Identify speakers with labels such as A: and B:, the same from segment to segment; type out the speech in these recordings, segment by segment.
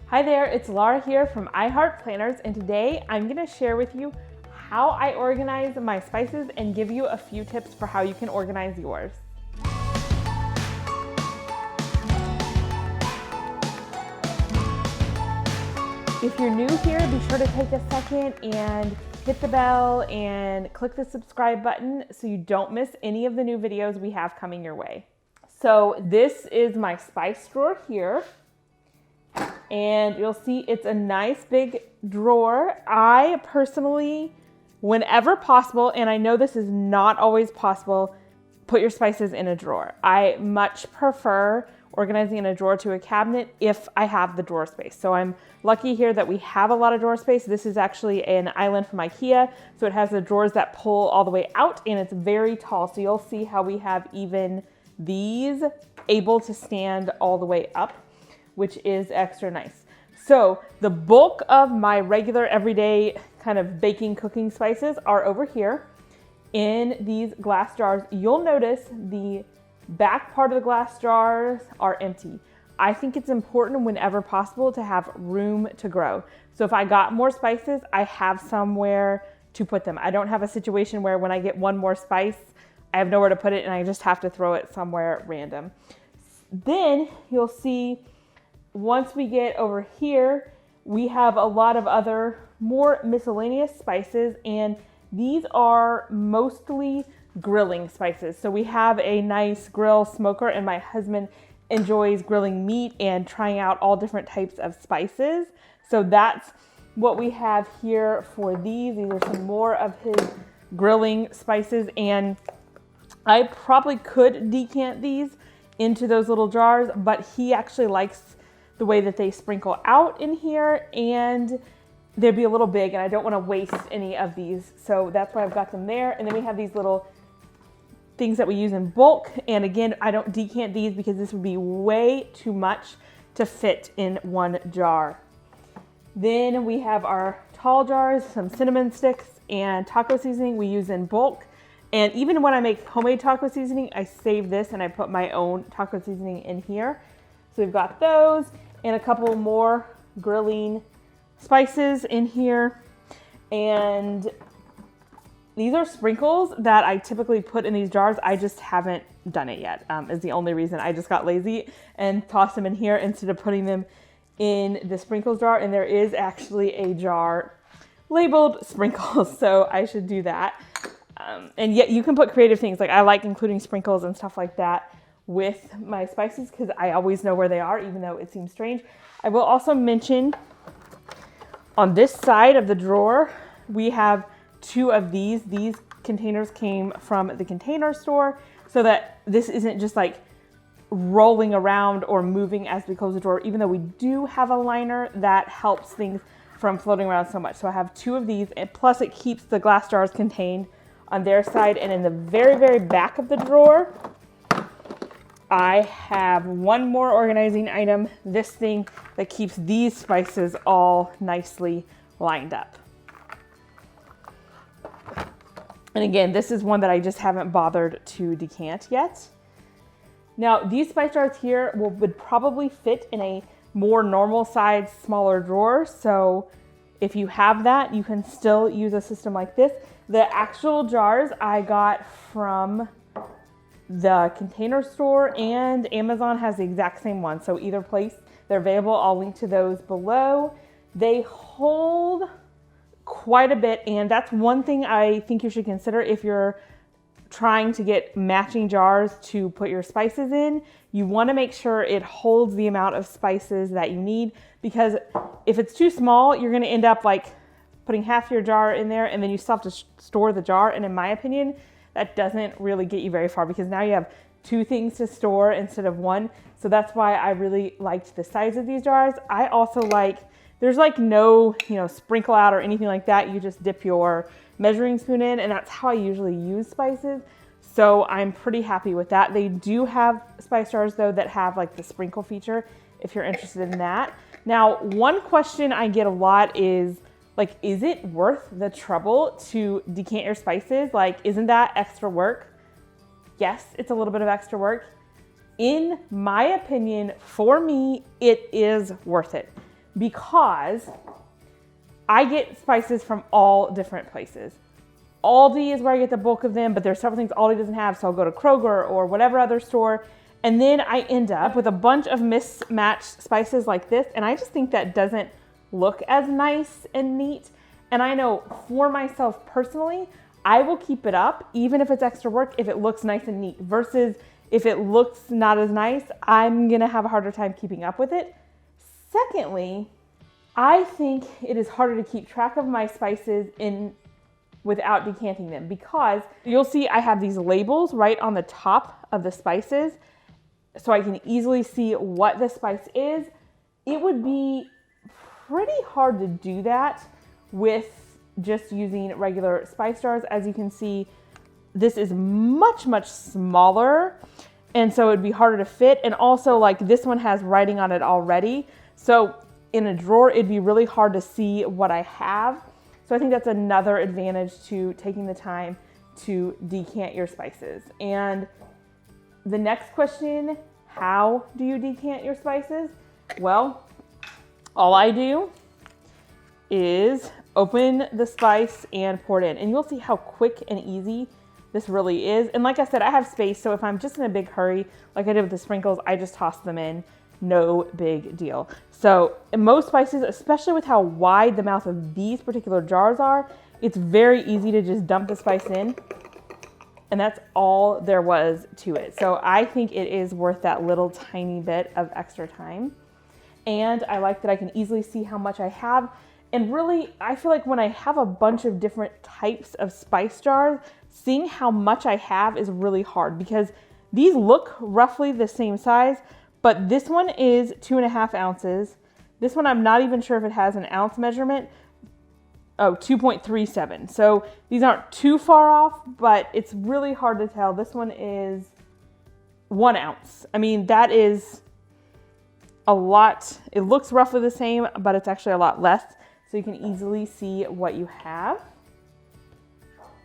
A: Hi there, it's Laura here from iHeart Planners, and today I'm going to share with you how I organize my spices and give you a few tips for how you can organize yours. If you're new here, be sure to take a second and hit the bell and click the subscribe button so you don't miss any of the new videos we have coming your way. So this is my spice drawer here. And you'll see it's a nice big drawer. I personally, whenever possible, and I know this is not always possible, put your spices in a drawer. I much prefer organizing in a drawer to a cabinet if I have the drawer space. So I'm lucky here that we have a lot of drawer space. This is actually an island from IKEA. So it has the drawers that pull all the way out and it's very tall. So you'll see how we have even these able to stand all the way up, which is extra nice. So the bulk of my regular everyday kind of baking, cooking spices are over here in these glass jars. You'll notice the back part of the glass jars are empty. I think it's important whenever possible to have room to grow. So if I got more spices, I have somewhere to put them. I don't have a situation where when I get one more spice, I have nowhere to put it and I just have to throw it somewhere random. Then you'll see once we get over here, we have a lot of other more miscellaneous spices, and these are mostly grilling spices. So we have a nice grill smoker, and my husband enjoys grilling meat and trying out all different types of spices. So that's what we have here for these. These are some more of his grilling spices, and I probably could decant these into those little jars, but he actually likes the way that they sprinkle out in here, and they'd be a little big and I don't want to waste any of these. So that's why I've got them there. And then we have these little things that we use in bulk. And again, I don't decant these because this would be way too much to fit in one jar. Then we have our tall jars, some cinnamon sticks and taco seasoning we use in bulk. And even when I make homemade taco seasoning, I save this and I put my own taco seasoning in here. So we've got those and a couple more grilling spices in here. And these are sprinkles that I typically put in these jars. I just haven't done it yet, is the only reason. I just got lazy and tossed them in here instead of putting them in the sprinkles jar. And there is actually a jar labeled sprinkles, so I should do that. And yet you can put creative things. Like I like including sprinkles and stuff like that with my spices because I always know where they are, even though it seems strange. I will also mention on this side of the drawer, we have two of these. These containers came from the Container Store so that this isn't just like rolling around or moving as we close the drawer, even though we do have a liner that helps things from floating around so much. So I have two of these, and plus it keeps the glass jars contained on their side. And in the very, very back of the drawer, I have one more organizing item, this thing that keeps these spices all nicely lined up. And again, this is one that I just haven't bothered to decant yet. Now, these spice jars here would probably fit in a more normal size, smaller drawer. So if you have that, you can still use a system like this. The actual jars I got from the Container Store, and Amazon has the exact same one. So either place, they're available. I'll link to those below. They hold quite a bit, and that's one thing I think you should consider if you're trying to get matching jars to put your spices in. You want to make sure it holds the amount of spices that you need, because if it's too small, you're going to end up like putting half your jar in there and then you still have to store the jar. And in my opinion, that doesn't really get you very far because now you have two things to store instead of one. So that's why I really liked the size of these jars. I also like, there's like no, sprinkle out or anything like that. You just dip your measuring spoon in, and that's how I usually use spices. So I'm pretty happy with that. They do have spice jars though that have like the sprinkle feature if you're interested in that. Now, one question I get a lot is like, is it worth the trouble to decant your spices? Like, isn't that extra work? Yes, it's a little bit of extra work. In my opinion, for me, it is worth it. because I get spices from all different places. Aldi is where I get the bulk of them, but there's several things Aldi doesn't have, so I'll go to Kroger or whatever other store. And then I end up with a bunch of mismatched spices like this, and I just think that doesn't look as nice and neat. And I know for myself personally, I will keep it up, even if it's extra work, if it looks nice and neat, versus if it looks not as nice, I'm gonna have a harder time keeping up with it. Secondly, I think it is harder to keep track of my spices without decanting them, because you'll see I have these labels right on the top of the spices, so I can easily see what the spice is. It would be pretty hard to do that with just using regular spice jars. As you can see, this is much, much smaller, and so it'd be harder to fit. And also, like, this one has writing on it already, so in a drawer, it'd be really hard to see what I have. So I think that's another advantage to taking the time to decant your spices. And the next question, how do you decant your spices? Well, all I do is open the spice and pour it in. And you'll see how quick and easy this really is. And like I said, I have space, so if I'm just in a big hurry, like I did with the sprinkles, I just toss them in. No big deal. So in most spices, especially with how wide the mouth of these particular jars are, it's very easy to just dump the spice in, and that's all there was to it. So I think it is worth that little tiny bit of extra time. And I like that I can easily see how much I have. And really, I feel like when I have a bunch of different types of spice jars, seeing how much I have is really hard, because these look roughly the same size, but this one is 2.5 ounces. This one, I'm not even sure if it has an ounce measurement. Oh, 2.37. So these aren't too far off, but it's really hard to tell. This one is 1 ounce. I mean, that is a lot. It looks roughly the same, but it's actually a lot less. So you can easily see what you have.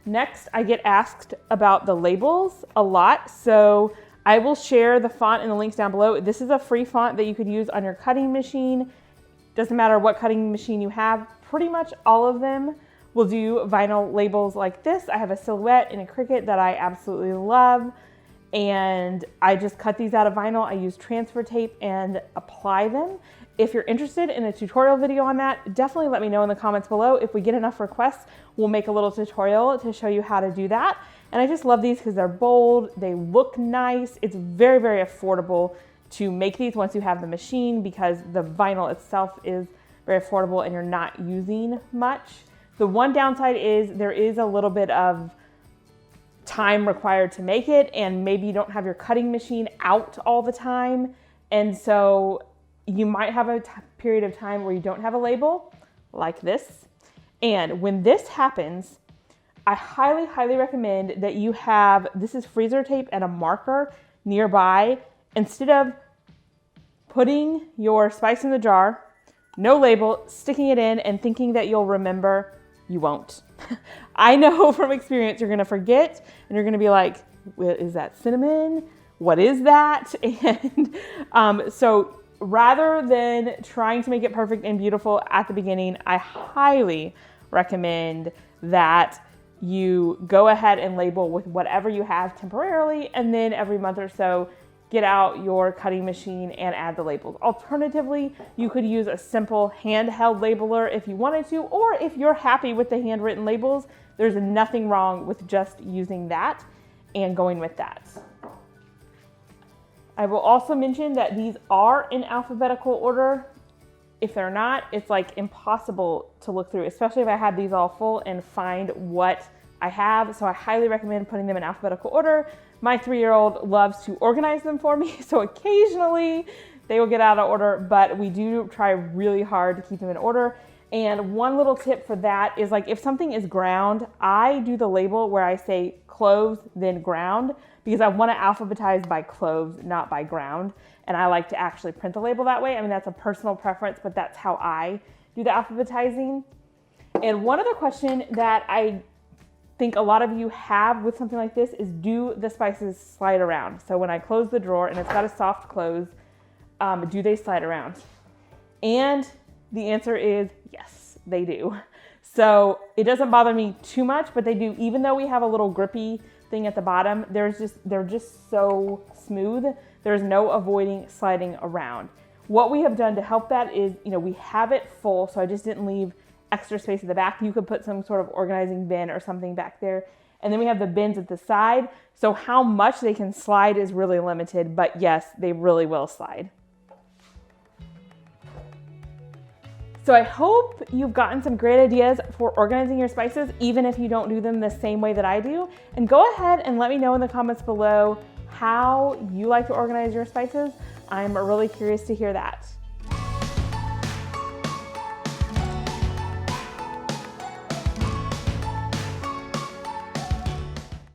A: Next, I get asked about the labels a lot. So I will share the font in the links down below. This is a free font that you could use on your cutting machine. Doesn't matter what cutting machine you have. Pretty much all of them will do vinyl labels like this. I have a Silhouette and a Cricut that I absolutely love. And I just cut these out of vinyl. I use transfer tape and apply them. If you're interested in a tutorial video on that, definitely let me know in the comments below. If we get enough requests, we'll make a little tutorial to show you how to do that. And I just love these because they're bold, they look nice. It's very, very affordable to make these once you have the machine, because the vinyl itself is very affordable and you're not using much. The one downside is there is a little bit of time required to make it, and maybe you don't have your cutting machine out all the time. And so you might have a period of time where you don't have a label like this. And when this happens, I highly, highly recommend that you have, this is freezer tape and a marker nearby. Instead of putting your spice in the jar, no label, sticking it in and thinking that you'll remember, you won't. I know from experience you're gonna forget and you're gonna be like, well, is that cinnamon? What is that? And so rather than trying to make it perfect and beautiful at the beginning, I highly recommend that you go ahead and label with whatever you have temporarily, and then every month or so, get out your cutting machine and add the labels. Alternatively, you could use a simple handheld labeler if you wanted to, or if you're happy with the handwritten labels, there's nothing wrong with just using that and going with that. I will also mention that these are in alphabetical order. If they're not, it's like impossible to look through, especially if I had these all full and find what I have. So I highly recommend putting them in alphabetical order. My 3-year-old loves to organize them for me, so occasionally they will get out of order, but we do try really hard to keep them in order. And one little tip for that is, like, if something is ground, I do the label where I say cloves, then ground, because I want to alphabetize by cloves, not by ground. And I like to actually print the label that way. I mean, that's a personal preference, but that's how I do the alphabetizing. And one other question that I think a lot of you have with something like this is, do the spices slide around? So when I close the drawer and it's got a soft close, do they slide around? And The answer is yes, they do. So it doesn't bother me too much, but they do. Even though we have a little grippy thing at the bottom, they're just so smooth. There's no avoiding sliding around. What we have done to help that is, we have it full, so I just didn't leave extra space at the back. You could put some sort of organizing bin or something back there. And then we have the bins at the side. So how much they can slide is really limited, but yes, they really will slide. So I hope you've gotten some great ideas for organizing your spices, even if you don't do them the same way that I do. And go ahead and let me know in the comments below how you like to organize your spices. I'm really curious to hear that.